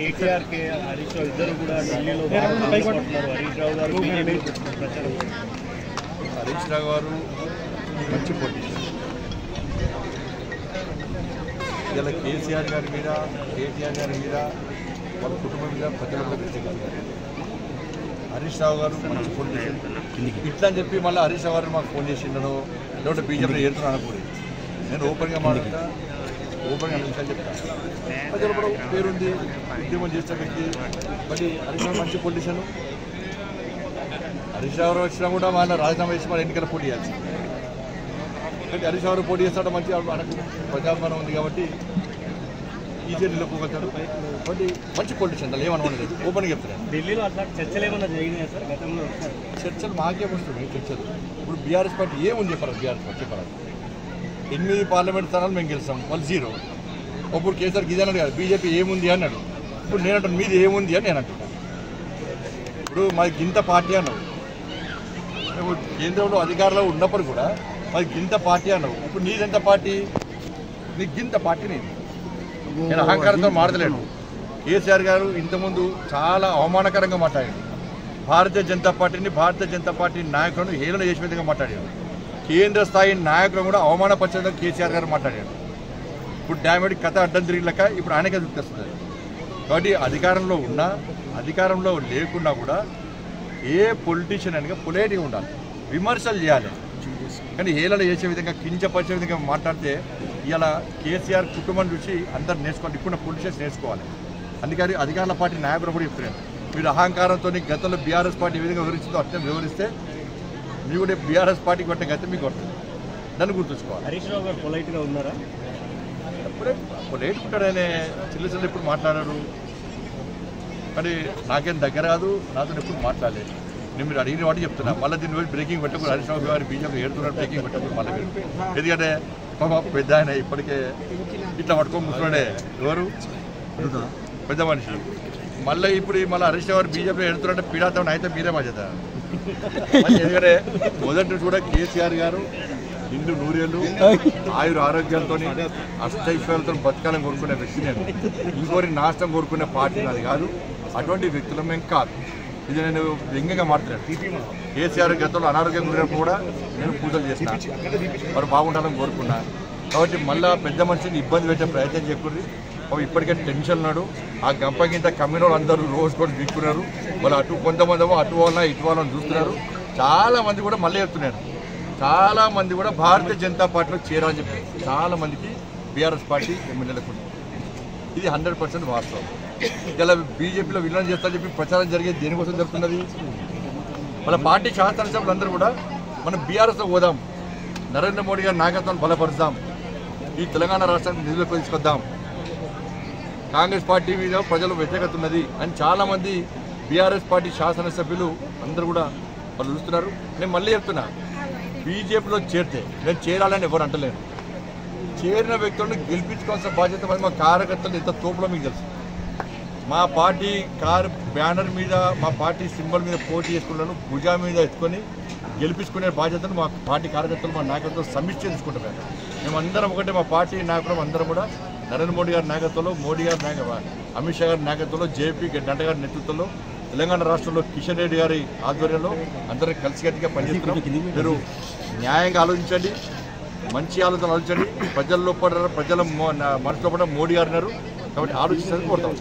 కేటీఆర్ హరీష్ రావు ఇద్దరు కూడా ఢిల్లీలో హరీష్ రావు గారు ప్రచారం. హరీష్ రావు గారు మంచి పొజిషన్. ఇలా కేసీఆర్ గారి మీద, కేటీఆర్ గారి మీద, వాళ్ళ కుటుంబం మీద ప్రజలందరూ వ్యక్తిగతంగా హరీష్ రావు గారు మంచి పొజిషన్. ఇట్లా అని చెప్పి మళ్ళీ హరీష్ రావు గారు మాకు ఫోన్ చేసిండో లేదంటే బీజేపీలో ఏరుతున్నా అనుకోలేదు. నేను ఓపెన్గా మాట్లాడతా, ఓపెన్గా విషయాలు చెప్తాను. ప్రజల కూడా పేరుంది, ఉద్యమం చేసే వ్యక్తి. మరి హరీష్ రావు మంచి పొజిషన్. హరీష్ రావు వచ్చినా కూడా మన రాజీనామా చేసి మన ఎన్నికల పోటీ చేయాల్సి. కానీ హరీష్ రావు పోటీ చేస్తాడు, మంచి మనకు ప్రజాభిమానం ఉంది కాబట్టి ఈజీ నిలుపుకోగలుగుతాడు. కాబట్టి మంచి పొలిటీషియన్ దాన్ని ఏమనుకోలేదు, ఓపెన్గా చెప్తున్నాను. ఢిల్లీలో అట్లా చర్చలు ఏమన్నా జరిగినాయి సార్ గతంలో? చర్చలు మాకే వస్తున్నాయి చర్చలు. ఇప్పుడు బీఆర్ఎస్ పార్టీ ఏముంది చెప్పారు? బీఆర్ఎస్ పార్టీ చెప్పారు 8 పార్లమెంట్ స్థానాలు మేము గెలిచాం, వాళ్ళు 0. అప్పుడు కేసీఆర్ గిది అన్నాడు కదా, బీజేపీ ఏముంది అన్నాడు. ఇప్పుడు నేను అంటాను మీది ఏముంది అని నేను అంటున్నాను. ఇప్పుడు మాది గింత పార్టీ అన్నావు, మేము కేంద్రంలో అధికారంలో ఉన్నప్పుడు కూడా మాది గింత పార్టీ అన్నావు. ఇప్పుడు నీదెంత పార్టీ? నీ గింత పార్టీ నేను అహంకారంతో మాట్లాడలేను. కేసీఆర్ గారు ఇంతకుముందు చాలా అవమానకరంగా మాట్లాడారు. భారతీయ జనతా పార్టీ నాయకులను హేళన చేసే విధంగా మాట్లాడారు. కేంద్ర స్థాయి నాయకులను కూడా అవమానపరిచే విధంగా కేసీఆర్ గారు మాట్లాడారు. ఇప్పుడు డ్యామేజ్ కథ అడ్డం తిరిగిలక ఇప్పుడు ఆయనకే గుర్తొస్తుంది. కాబట్టి అధికారంలో ఉన్నా, అధికారంలో లేకున్నా కూడా ఏ పొలిటీషియన్ అనగా పొలైట్గా ఉండాలి, విమర్శలు చేయాలి. కానీ హేళన చేసే విధంగా, కించపరిచే విధంగా మాట్లాడితే ఇలా కేసీఆర్ కుటుంబం చూసి అందరు నేర్చుకోవాలి. ఇప్పుడు పొలిటీషియన్స్ నేర్చుకోవాలి. అందుకని అధికారుల పార్టీ నాయకులు కూడా చెప్తున్నాను, మీరు అహంకారంతో గతంలో బీఆర్ఎస్ పార్టీ ఏ విధంగా వివరించిందో అట్లే వివరిస్తే మీ కూడా బీఆర్ఎస్ పార్టీకి కొట్టే గత మీకు కొడుతుంది. దాన్ని గుర్తుంచుకోవాలి. హరీష్ రావు గారు పొలైట్గా ఉన్నారా? అప్పుడే పొలైట్ ఉంటాడనే చిల్లు ఎప్పుడు మాట్లాడారు. కానీ నాకేం దగ్గర కాదు, నాతో ఎప్పుడు మాట్లాడలేదు. నేను మీరు అడిగిన వాటి చెప్తున్నా. మళ్ళీ దీన్ని వెళ్ళి బ్రేకింగ్ పెట్టకూడదు. హరీష్ రావు గారు బీజేపీ ఏడుతున్నారు, బ్రేకింగ్ పెట్టకూడదు మళ్ళీ. ఎందుకంటే పెద్ద ఆయన ఇప్పటికే ఇట్లా పట్టుకొని ముసలాడే ఎవరు పెద్ద మనిషి. మళ్ళీ మళ్ళీ హరీష్ రావు గారు బీజేపీ ఎడుతున్నారంటే పీడాతం అయితే మీరే బాధ్యత. ఎందుకంటే మొదటి నుంచి కూడా కేసీఆర్ గారు నిండు నూరేళ్ళు ఆయుర ఆరోగ్యాలతో అష్టైశ్వర్యాలతో బతకాలని కోరుకునే వ్యక్తి నేను. ఇంకోరి నాశనం కోరుకునే పార్టీ నాది కాదు. అటువంటి వ్యక్తులు మేము కాదు. ఇది నేను వ్యంగ్యంగా మాట్లాడాను. కేసీఆర్ గతంలో అనారోగ్యం గురినప్పుడు కూడా నేను పూజలు చేసిన, వారు బాగుండాలని కోరుకున్నా. కాబట్టి మళ్ళీ పెద్ద మనిషిని ఇబ్బంది పెట్టే ప్రయత్నం చేయకూడదు. ఇప్పటికే టెన్షన్ ఉన్నాడు. ఆ గంపగింత కమ్యూనోళ్ళు అందరూ రోజు కూడా దిక్కున్నారు. వాళ్ళు అటు కొంతమంది అటు వాళ్ళ ఇటు వాళ్ళని చూస్తున్నారు. చాలామంది కూడా మళ్ళీ చెప్తున్నారు, చాలామంది కూడా భారతీయ జనతా పార్టీలో చేరాలని చెప్పి చాలామందికి బీఆర్ఎస్ పార్టీ ఎమ్మెల్యేలకు ఇది 100% వాస్తవం. ఇలా బీజేపీలో విలీనం చేస్తారని చెప్పి ప్రచారం జరిగేది దేనికోసం జరుగుతున్నది? మన పార్టీ శాసనసభ్యులు అందరూ కూడా మనం బీఆర్ఎస్లో పోదాం, నరేంద్ర మోడీ గారి నాయకత్వాన్ని బలపరుద్దాం, ఈ తెలంగాణ రాష్ట్రాన్ని నిధులకు తీసుకొద్దాం, కాంగ్రెస్ పార్టీ మీద ప్రజలు వ్యతిరేకత ఉన్నది అని చాలామంది బీఆర్ఎస్ పార్టీ శాసనసభ్యులు అందరూ కూడా వాళ్ళు చూస్తున్నారు. నేను మళ్ళీ చెప్తున్నా, బీజేపీలో చేరితే నేను చేరాలని ఎవరు అంటలేను. చేరిన వ్యక్తులను గెలిపించుకోవాల్సిన బాధ్యత మా కార్యకర్తలు ఎంత తోపులో మీకు తెలుసు. మా పార్టీ బ్యానర్ మీద, మా పార్టీ సింబల్ మీద పోటీ చేసుకున్నాను, భుజా మీద ఎత్తుకొని గెలిపించుకునే బాధ్యతను మా పార్టీ కార్యకర్తలు, మా నాయకత్వం సమిష్టి తీసుకుంటున్నారు. మేమందరం ఒకటే, మా పార్టీ నాయకులు అందరం కూడా నరేంద్ర మోడీ గారి నాయకత్వంలో, మోడీ గారి అమిత్ షా గారి నాయకత్వంలో, జేపీ నడ్డా గారి నేతృత్వంలో, తెలంగాణ రాష్ట్రంలో కిషన్ రెడ్డి గారి ఆధ్వర్యంలో అందరం కలిసికట్టుగా పనిచేస్తున్నాం. మీరు న్యాయంగా ఆలోచించండి, మంచి ఆలోచన ఆలోచించండి. ప్రజల్లో పడ్డారు, ప్రజల మనసులో పడ్డ మోడీ గారు ఉన్నారు కాబట్టి ఆలోచించాలని కోరుతాం.